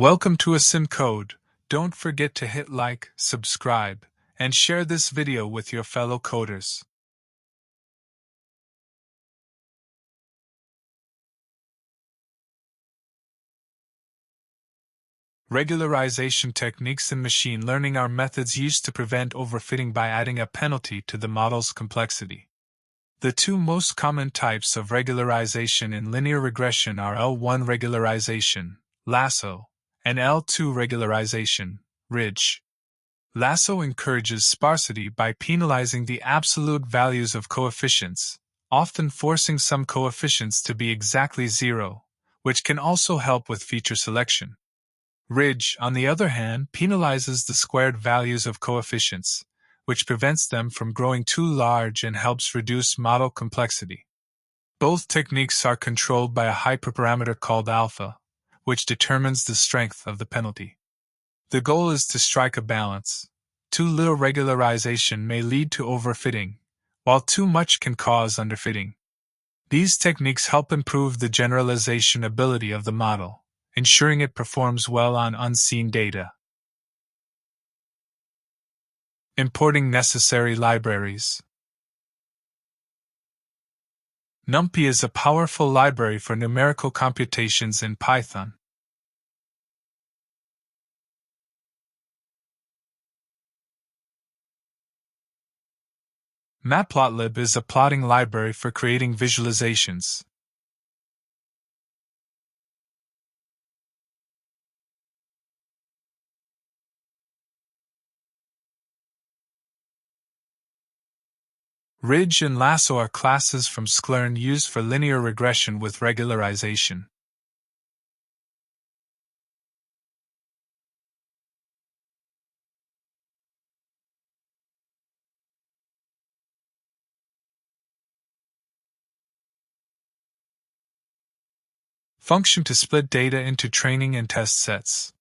Welcome to Asin Code. Don't forget to hit like, subscribe, and share this video with your fellow coders. Regularization techniques in machine learning are methods used to prevent overfitting by adding a penalty to the model's complexity. The two most common types of regularization in linear regression are L1 regularization, lasso, and L2 regularization, ridge. Lasso encourages sparsity by penalizing the absolute values of coefficients, often forcing some coefficients to be exactly zero, which can also help with feature selection. Ridge, on the other hand, penalizes the squared values of coefficients, which prevents them from growing too large and helps reduce model complexity. Both techniques are controlled by a hyperparameter called alpha, which determines the strength of the penalty. The goal is to strike a balance. Too little regularization may lead to overfitting, while too much can cause underfitting. These techniques help improve the generalization ability of the model, ensuring it performs well on unseen data. Importing necessary libraries. NumPy is a powerful library for numerical computations in Python. Matplotlib is a plotting library for creating visualizations. Ridge and lasso are classes from Sklearn used for linear regression with regularization. Function to split data into training and test sets.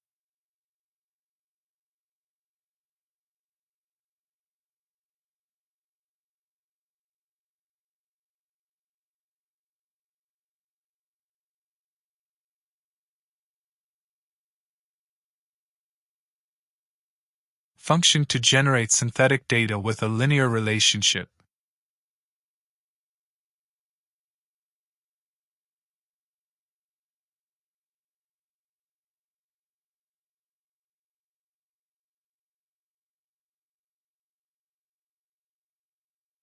Function to generate synthetic data with a linear relationship.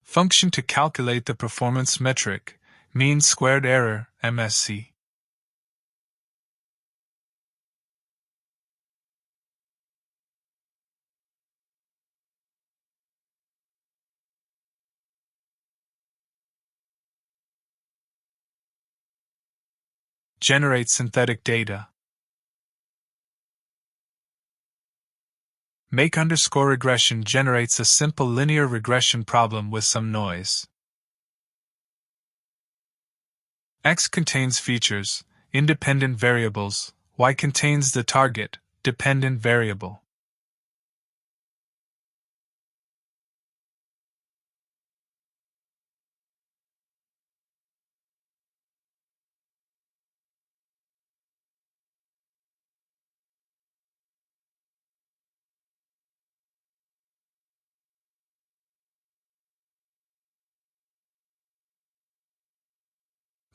Function to calculate the performance metric, mean squared error, MSE. Generate synthetic data. Make_regression generates a simple linear regression problem with some noise. X contains features, independent variables, Y contains the target, dependent variable.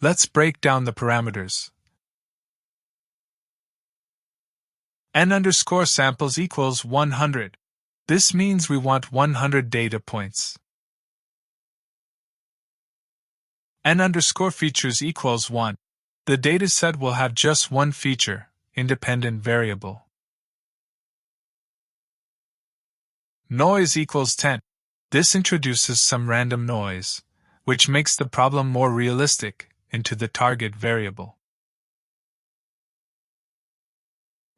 Let's break down the parameters. N_samples equals 100. This means we want 100 data points. N_features equals 1. The dataset will have just one feature, independent variable. Noise equals 10. This introduces some random noise, which makes the problem more realistic, into the target variable.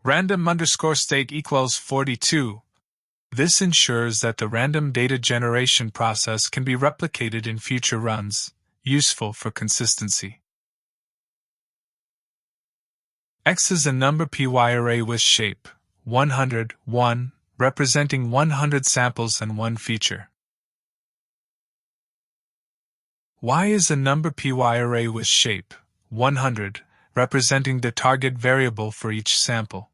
Random_state equals 42. This ensures that the random data generation process can be replicated in future runs, useful for consistency. X is a number py array with shape 100, 1, representing 100 samples and one feature. Y is a number py array with shape 100, representing the target variable for each sample.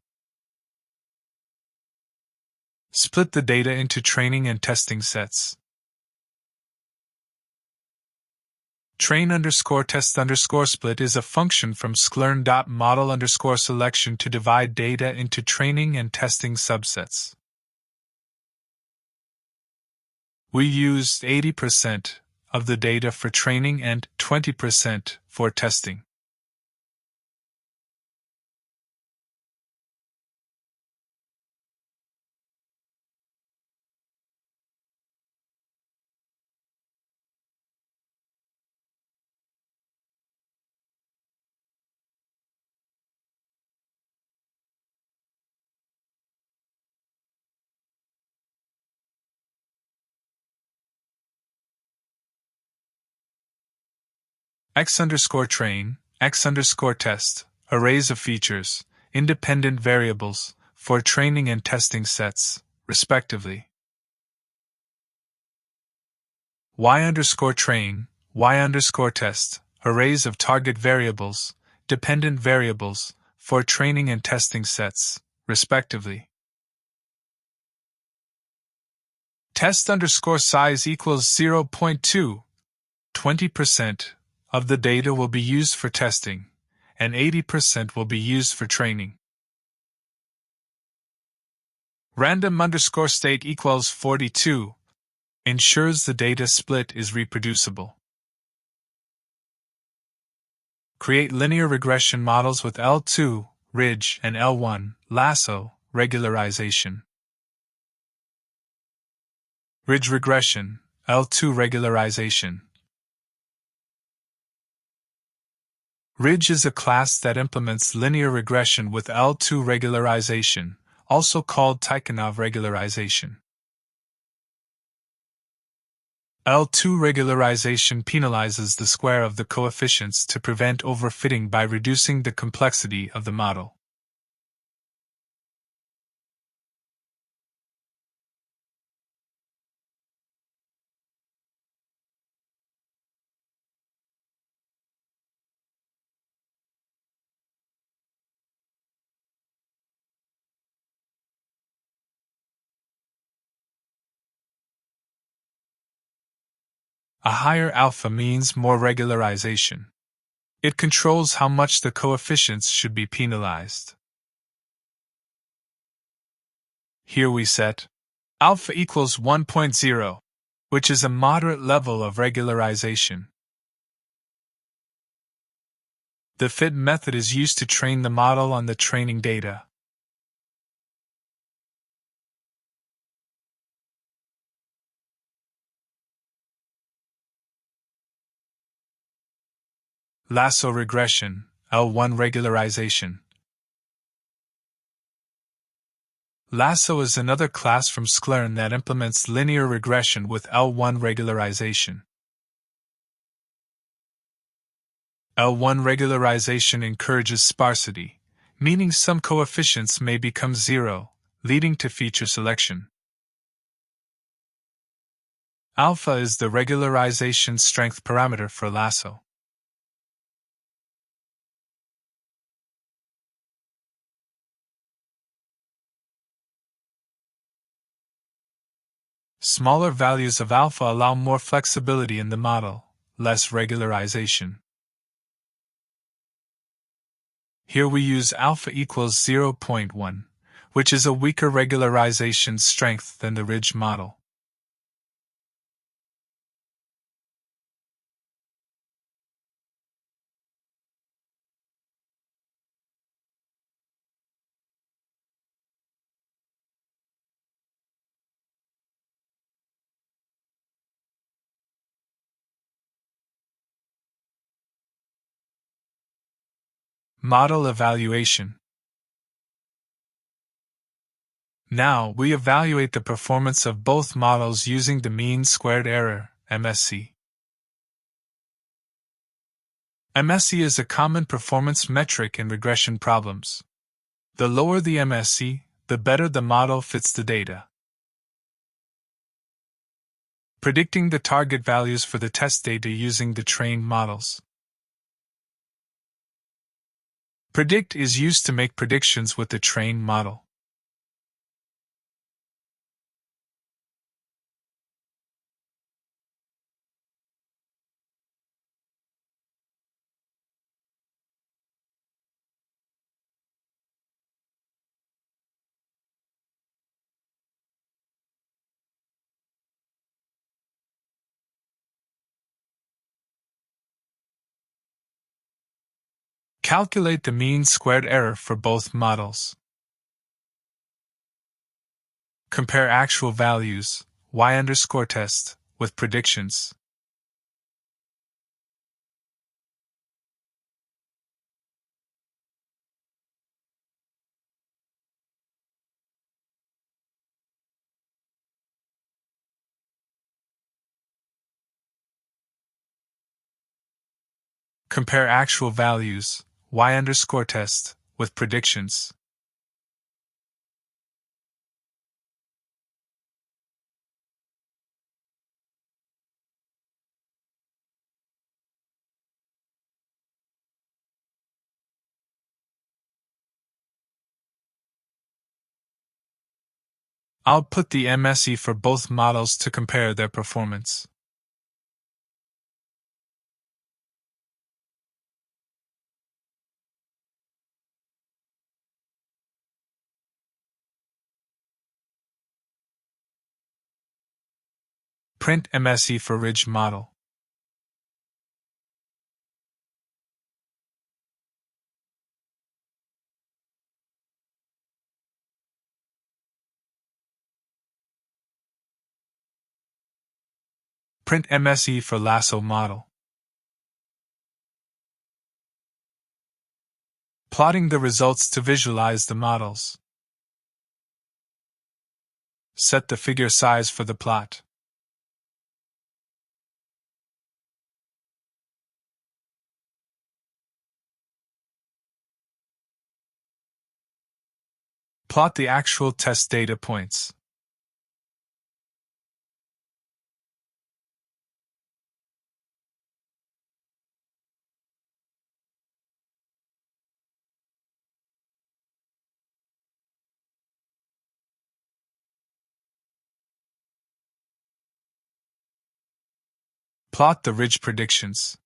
Split the data into training and testing sets. Train_test_split is a function from sklearn.model_selection to divide data into training and testing subsets. We used 80% of the data for training and 20% for testing. X_train, X_test, arrays of features, independent variables, for training and testing sets, respectively. Y_train, Y_test, arrays of target variables, dependent variables, for training and testing sets, respectively. Test_size equals 0.2. 20% of the data will be used for testing, and 80% will be used for training. Random_state equals 42 ensures the data split is reproducible. Create linear regression models with L2, Ridge, and L1, Lasso, regularization. Ridge regression, L2 regularization. Ridge is a class that implements linear regression with L2 regularization, also called Tikhonov regularization. L2 regularization penalizes the square of the coefficients to prevent overfitting by reducing the complexity of the model. A higher alpha means more regularization. It controls how much the coefficients should be penalized. Here we set alpha equals 1.0, which is a moderate level of regularization. The fit method is used to train the model on the training data. Lasso regression, L1 regularization. Lasso is another class from Sklearn that implements linear regression with L1 regularization. L1 regularization encourages sparsity, meaning some coefficients may become zero, leading to feature selection. Alpha is the regularization strength parameter for Lasso. Smaller values of alpha allow more flexibility in the model, less regularization. Here we use alpha equals 0.1, which is a weaker regularization strength than the Ridge model. Model evaluation. Now, we evaluate the performance of both models using the mean squared error, MSE. MSE is a common performance metric in regression problems. The lower the MSE, the better the model fits the data. Predicting the target values for the test data using the trained models. Predict is used to make predictions with the trained model. Calculate the mean squared error for both models. Compare actual values, y_test, with predictions. Compare actual values, y_test, with predictions. I'll put the MSE for both models to compare their performance. Print MSE for ridge model. Print MSE for lasso model. Plotting the results to visualize the models. Set the figure size for the plot. Plot the actual test data points. Plot the ridge predictions.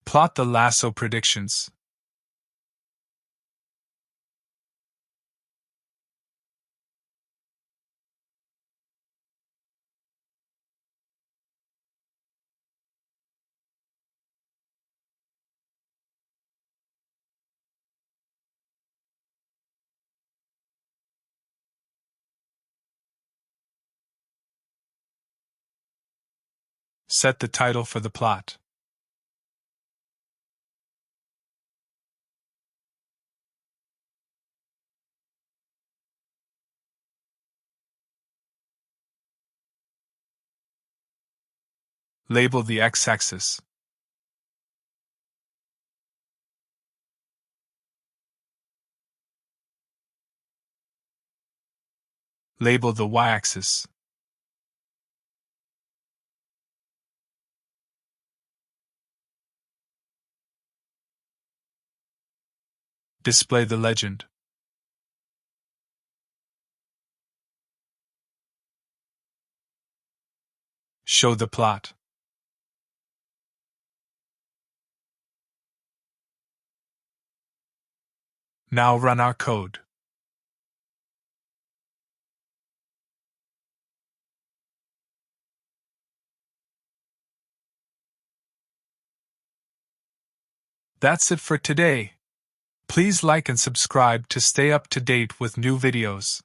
Plot the lasso predictions. Set the title for the plot. Label the x-axis. Label the y-axis. Display the legend. Show the plot. Now run our code. That's it for today. Please like and subscribe to stay up to date with new videos.